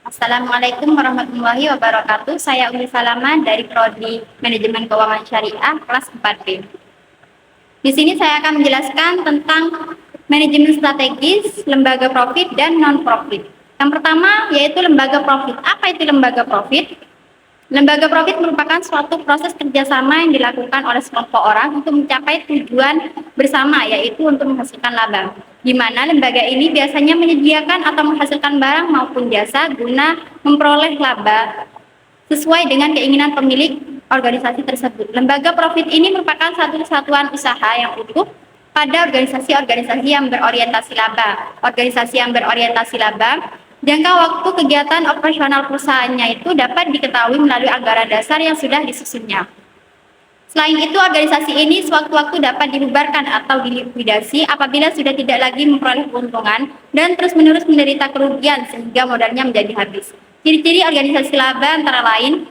Assalamualaikum warahmatullahi wabarakatuh. Saya Umi Salama dari Prodi Manajemen Keuangan Syariah kelas 4B. Di sini saya akan menjelaskan tentang manajemen strategis, lembaga profit, dan non-profit. Yang pertama yaitu lembaga profit. Apa itu lembaga profit? Lembaga profit merupakan suatu proses kerjasama yang dilakukan oleh sekelompok orang untuk mencapai tujuan bersama, yaitu untuk menghasilkan laba. Di mana lembaga ini biasanya menyediakan atau menghasilkan barang maupun jasa guna memperoleh laba sesuai dengan keinginan pemilik organisasi tersebut. Lembaga profit ini merupakan satu satuan usaha yang utuh pada organisasi-organisasi yang berorientasi laba. Organisasi yang berorientasi laba, jangka waktu kegiatan operasional perusahaannya itu dapat diketahui melalui anggaran dasar yang sudah disusunnya. Selain itu, organisasi ini sewaktu-waktu dapat dibubarkan atau dilikuidasi apabila sudah tidak lagi memperoleh keuntungan dan terus-menerus menderita kerugian sehingga modalnya menjadi habis. Ciri-ciri organisasi laba antara lain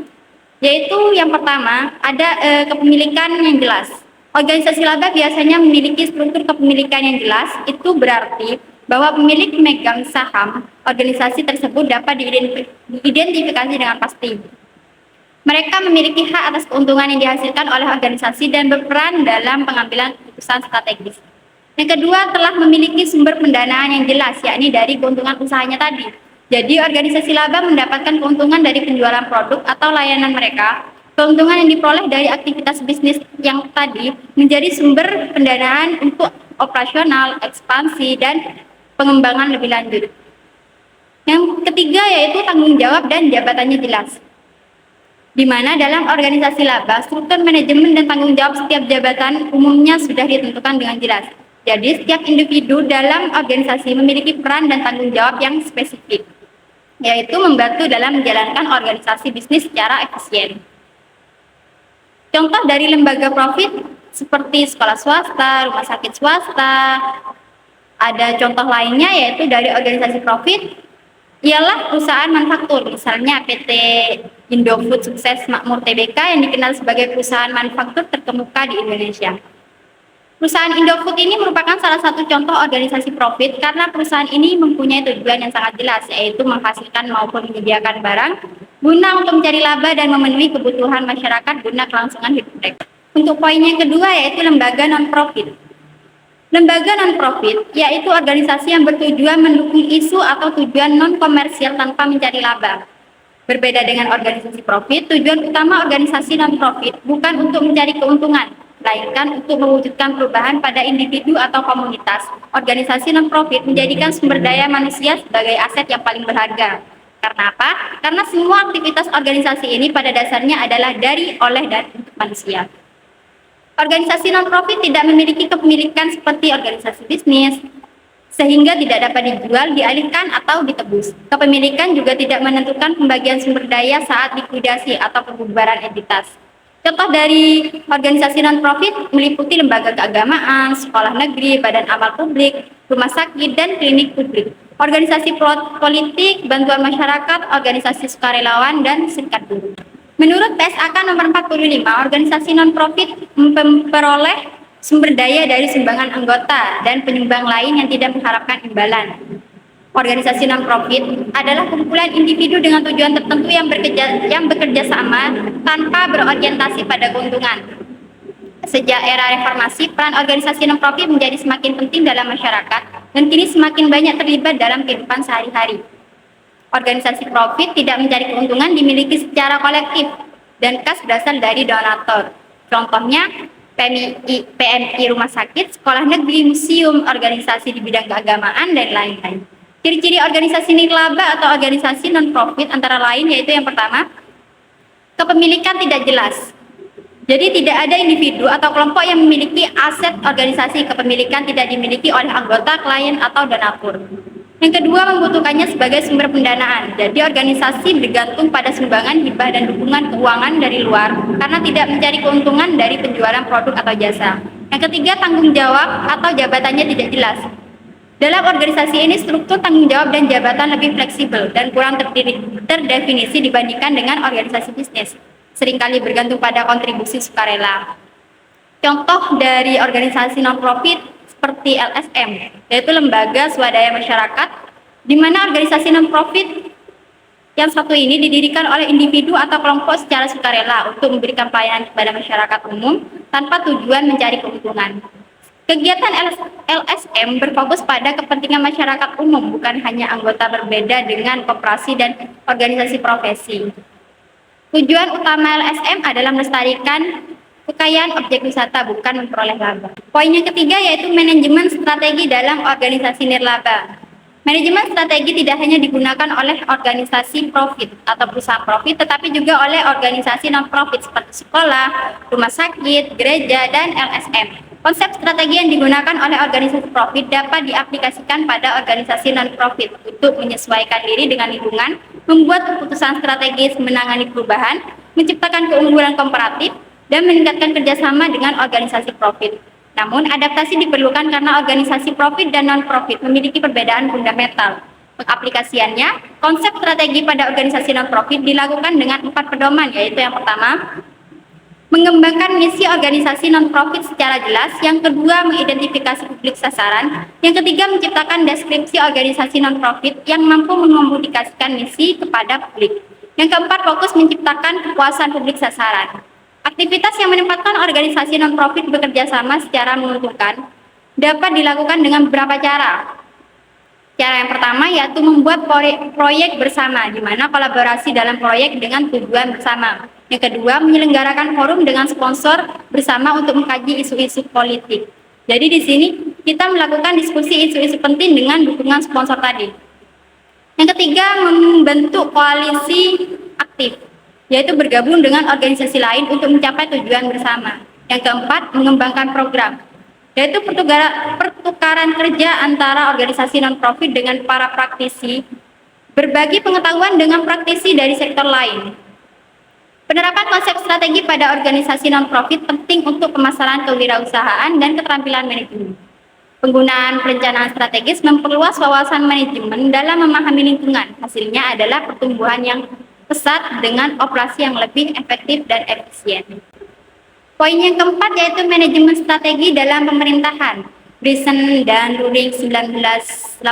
yaitu yang pertama ada kepemilikan yang jelas. Organisasi laba biasanya memiliki struktur kepemilikan yang jelas. Itu berarti bahwa pemilik memegang saham organisasi tersebut dapat diidentifikasi dengan pasti. Mereka memiliki hak atas keuntungan yang dihasilkan oleh organisasi dan berperan dalam pengambilan keputusan strategis. Yang kedua, telah memiliki sumber pendanaan yang jelas, yakni dari keuntungan usahanya tadi. Jadi, organisasi laba mendapatkan keuntungan dari penjualan produk atau layanan mereka. Keuntungan yang diperoleh dari aktivitas bisnis yang tadi menjadi sumber pendanaan untuk operasional, ekspansi, dan pengembangan lebih lanjut. Yang ketiga yaitu tanggung jawab dan jabatannya jelas, di mana dalam organisasi laba, struktur manajemen dan tanggung jawab setiap jabatan umumnya sudah ditentukan dengan jelas. Jadi, setiap individu dalam organisasi memiliki peran dan tanggung jawab yang spesifik, yaitu membantu dalam menjalankan organisasi bisnis secara efisien. Contoh dari lembaga profit seperti sekolah swasta, rumah sakit swasta. Ada contoh lainnya yaitu dari organisasi profit ialah perusahaan manufaktur, misalnya PT Indofood Sukses Makmur Tbk yang dikenal sebagai perusahaan manufaktur terkemuka di Indonesia. Perusahaan Indofood ini merupakan salah satu contoh organisasi profit karena perusahaan ini mempunyai tujuan yang sangat jelas, yaitu menghasilkan maupun menyediakan barang guna untuk mencari laba dan memenuhi kebutuhan masyarakat guna kelangsungan hidup mereka. Untuk poin yang kedua yaitu lembaga non-profit. Lembaga non-profit yaitu organisasi yang bertujuan mendukung isu atau tujuan non-komersial tanpa mencari laba. Berbeda dengan organisasi profit, tujuan utama organisasi non-profit bukan untuk mencari keuntungan, melainkan untuk mewujudkan perubahan pada individu atau komunitas. Organisasi non-profit menjadikan sumber daya manusia sebagai aset yang paling berharga. Karena apa? Karena semua aktivitas organisasi ini pada dasarnya adalah dari, oleh, dan untuk manusia. Organisasi non-profit tidak memiliki kepemilikan seperti organisasi bisnis, sehingga tidak dapat dijual, dialihkan, atau ditebus. Kepemilikan juga tidak menentukan pembagian sumber daya saat likuidasi atau pembubaran entitas. Contoh dari organisasi non-profit meliputi lembaga keagamaan, sekolah negeri, badan amal publik, rumah sakit, dan klinik publik, organisasi politik, bantuan masyarakat, organisasi sukarelawan, dan serikat buruh. Menurut PSAK nomor 45, organisasi non-profit memperoleh sumber daya dari sumbangan anggota dan penyumbang lain yang tidak mengharapkan imbalan. Organisasi non-profit adalah kumpulan individu dengan tujuan tertentu yang bekerja sama tanpa berorientasi pada keuntungan. Sejak era reformasi, peran organisasi non-profit menjadi semakin penting dalam masyarakat dan kini semakin banyak terlibat dalam kehidupan sehari-hari. Organisasi profit tidak mencari keuntungan dimiliki secara kolektif dan kas berasal dari donatur. Contohnya PMI rumah sakit, sekolah negeri, museum, organisasi di bidang keagamaan, dan lain-lain. Ciri-ciri organisasi nirlaba atau organisasi non-profit antara lain yaitu yang pertama, kepemilikan tidak jelas. Jadi tidak ada individu atau kelompok yang memiliki aset organisasi. Kepemilikan tidak dimiliki oleh anggota, klien, atau donatur. Yang kedua, membutuhkannya sebagai sumber pendanaan. Jadi organisasi bergantung pada sumbangan, hibah, dan dukungan keuangan dari luar karena tidak mencari keuntungan dari penjualan produk atau jasa. Yang ketiga, tanggung jawab atau jabatannya tidak jelas. Dalam organisasi ini, struktur tanggung jawab dan jabatan lebih fleksibel dan kurang terdefinisi dibandingkan dengan organisasi bisnis. Seringkali bergantung pada kontribusi sukarela. Contoh dari organisasi non-profit seperti LSM, yaitu lembaga swadaya masyarakat, di mana organisasi non-profit Yang satu ini didirikan oleh individu atau kelompok secara sukarela untuk memberikan pelayanan kepada masyarakat umum tanpa tujuan mencari keuntungan. Kegiatan LSM berfokus pada kepentingan masyarakat umum, bukan hanya anggota berbeda dengan koperasi dan organisasi profesi. Tujuan utama LSM adalah melestarikan kekayaan objek wisata, bukan memperoleh laba. Poin yang ketiga yaitu manajemen strategi dalam organisasi nirlaba. Manajemen strategi tidak hanya digunakan oleh organisasi profit atau perusahaan profit, tetapi juga oleh organisasi non-profit seperti sekolah, rumah sakit, gereja, dan LSM. Konsep strategi yang digunakan oleh organisasi profit dapat diaplikasikan pada organisasi non-profit untuk menyesuaikan diri dengan lingkungan, membuat keputusan strategis, menangani perubahan, menciptakan keunggulan komparatif, dan meningkatkan kerjasama dengan organisasi profit. Namun, adaptasi diperlukan karena organisasi profit dan non-profit memiliki perbedaan fundamental. Pengaplikasiannya, konsep strategi pada organisasi non-profit dilakukan dengan 4 pedoman, yaitu yang pertama, mengembangkan misi organisasi non-profit secara jelas, yang kedua, mengidentifikasi publik sasaran, yang ketiga, menciptakan deskripsi organisasi non-profit yang mampu mengomunikasikan misi kepada publik, yang keempat, fokus menciptakan kepuasan publik sasaran. Aktivitas yang menempatkan organisasi non-profit bekerja sama secara menguntungkan dapat dilakukan dengan beberapa cara. Cara yang pertama yaitu membuat proyek bersama, di mana kolaborasi dalam proyek dengan tujuan bersama. Yang kedua, menyelenggarakan forum dengan sponsor bersama untuk mengkaji isu-isu politik. Jadi di sini kita melakukan diskusi isu-isu penting dengan dukungan sponsor tadi. Yang ketiga, membentuk koalisi aktif, yaitu bergabung dengan organisasi lain untuk mencapai tujuan bersama. Yang keempat, mengembangkan program, yaitu pertukaran kerja antara organisasi non-profit dengan para praktisi, berbagi pengetahuan dengan praktisi dari sektor lain. Penerapan konsep strategi pada organisasi non-profit penting untuk pemasaran kewirausahaan dan keterampilan manajemen. Penggunaan perencanaan strategis memperluas wawasan manajemen dalam memahami lingkungan. Hasilnya adalah pertumbuhan yang pesat dengan operasi yang lebih efektif dan efisien. Poin yang keempat yaitu manajemen strategi dalam pemerintahan. Brisen dan Luring 1987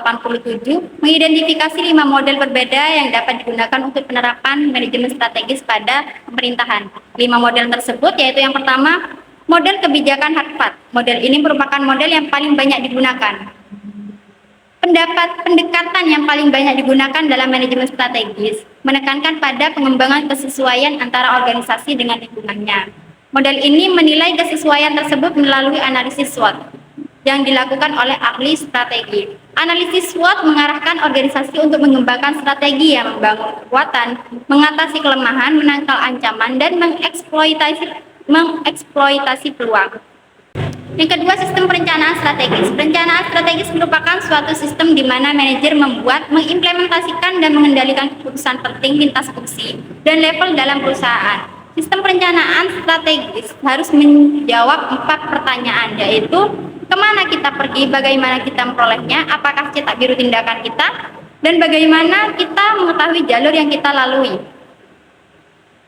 mengidentifikasi 5 model berbeda yang dapat digunakan untuk penerapan manajemen strategis pada pemerintahan. 5 model tersebut yaitu yang pertama, model kebijakan Harvard. Model ini merupakan model yang paling banyak digunakan. Pendekatan yang paling banyak digunakan dalam manajemen strategis menekankan pada pengembangan kesesuaian antara organisasi dengan lingkungannya. Model ini menilai kesesuaian tersebut melalui analisis SWOT yang dilakukan oleh ahli strategi. Analisis SWOT mengarahkan organisasi untuk mengembangkan strategi yang membangun kekuatan, mengatasi kelemahan, menangkal ancaman, dan mengeksploitasi peluang. Yang kedua, sistem perencanaan strategis. Perencanaan strategis merupakan suatu sistem di mana manajer membuat, mengimplementasikan, dan mengendalikan keputusan penting lintas fungsi dan level dalam perusahaan. Sistem perencanaan strategis harus menjawab 4 pertanyaan, yaitu kemana kita pergi, bagaimana kita memperolehnya, apakah cetak biru tindakan kita, dan bagaimana kita mengetahui jalur yang kita lalui.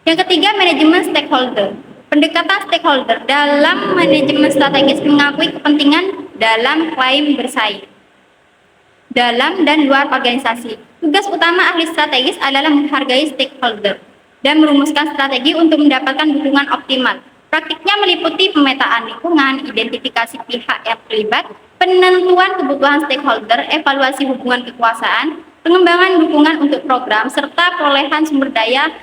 Yang ketiga, manajemen stakeholder. Pendekatan stakeholder dalam manajemen strategis mengakui kepentingan dalam klaim bersaing dalam dan luar organisasi. Tugas utama ahli strategis adalah menghargai stakeholder dan merumuskan strategi untuk mendapatkan dukungan optimal. Praktiknya meliputi pemetaan lingkungan, identifikasi pihak yang terlibat, penentuan kebutuhan stakeholder, evaluasi hubungan kekuasaan, pengembangan dukungan untuk program, serta perolehan sumber daya.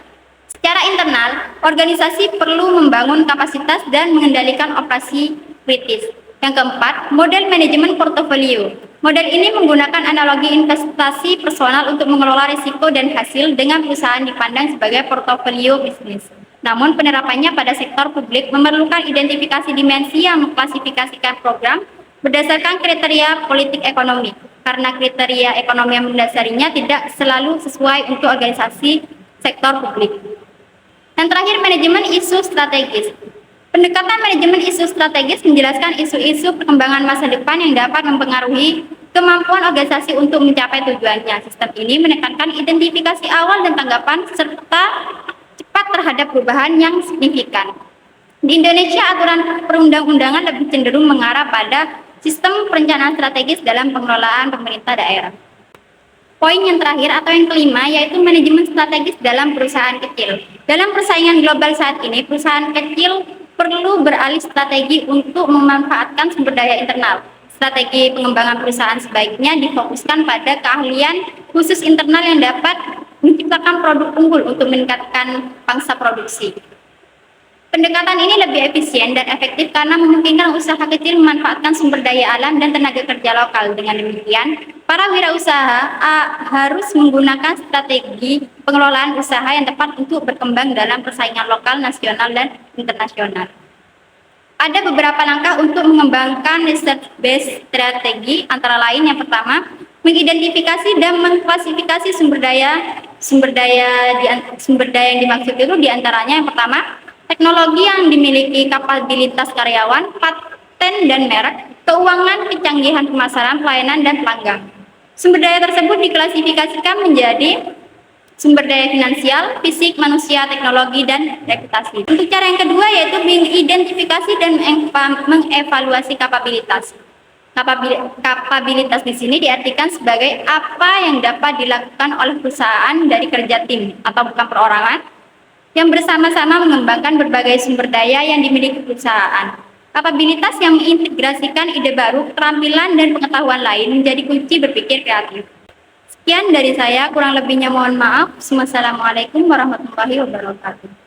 Secara internal, organisasi perlu membangun kapasitas dan mengendalikan operasi kritis. Yang keempat, model manajemen portofolio. Model ini menggunakan analogi investasi personal untuk mengelola risiko dan hasil dengan perusahaan dipandang sebagai portofolio bisnis. Namun penerapannya pada sektor publik memerlukan identifikasi dimensi yang mengklasifikasikan program berdasarkan kriteria politik ekonomi, karena kriteria ekonomi yang mendasarinya tidak selalu sesuai untuk organisasi sektor publik. Yang terakhir, manajemen isu strategis. Pendekatan manajemen isu strategis menjelaskan isu-isu perkembangan masa depan yang dapat mempengaruhi kemampuan organisasi untuk mencapai tujuannya. Sistem ini menekankan identifikasi awal dan tanggapan serta cepat terhadap perubahan yang signifikan. Di Indonesia, aturan perundang-undangan lebih cenderung mengarah pada sistem perencanaan strategis dalam pengelolaan pemerintah daerah. Poin yang terakhir atau yang kelima yaitu manajemen strategis dalam perusahaan kecil. Dalam persaingan global saat ini, perusahaan kecil perlu beralih strategi untuk memanfaatkan sumber daya internal. Strategi pengembangan perusahaan sebaiknya difokuskan pada keahlian khusus internal yang dapat menciptakan produk unggul untuk meningkatkan pangsa produksi. Pendekatan ini lebih efisien dan efektif karena memungkinkan usaha kecil memanfaatkan sumber daya alam dan tenaga kerja lokal. Dengan demikian, para wirausaha harus menggunakan strategi pengelolaan usaha yang tepat untuk berkembang dalam persaingan lokal, nasional, dan internasional. Ada beberapa langkah untuk mengembangkan research-based strategi, antara lain yang pertama, mengidentifikasi dan mengklasifikasi sumber daya yang dimaksud itu diantaranya yang pertama, teknologi yang dimiliki, kapabilitas karyawan, paten dan merek, keuangan, kecanggihan pemasaran, pelayanan, dan pelanggan. Sumber daya tersebut diklasifikasikan menjadi sumber daya finansial, fisik, manusia, teknologi, dan reputasi. Untuk cara yang kedua yaitu mengidentifikasi dan mengevaluasi kapabilitas. Kapabilitas di sini diartikan sebagai apa yang dapat dilakukan oleh perusahaan dari kerja tim atau bukan perorangan yang bersama-sama mengembangkan berbagai sumber daya yang dimiliki perusahaan. Kapabilitas yang mengintegrasikan ide baru, keterampilan, dan pengetahuan lain menjadi kunci berpikir kreatif. Sekian dari saya, kurang lebihnya mohon maaf. Wassalamualaikum warahmatullahi wabarakatuh.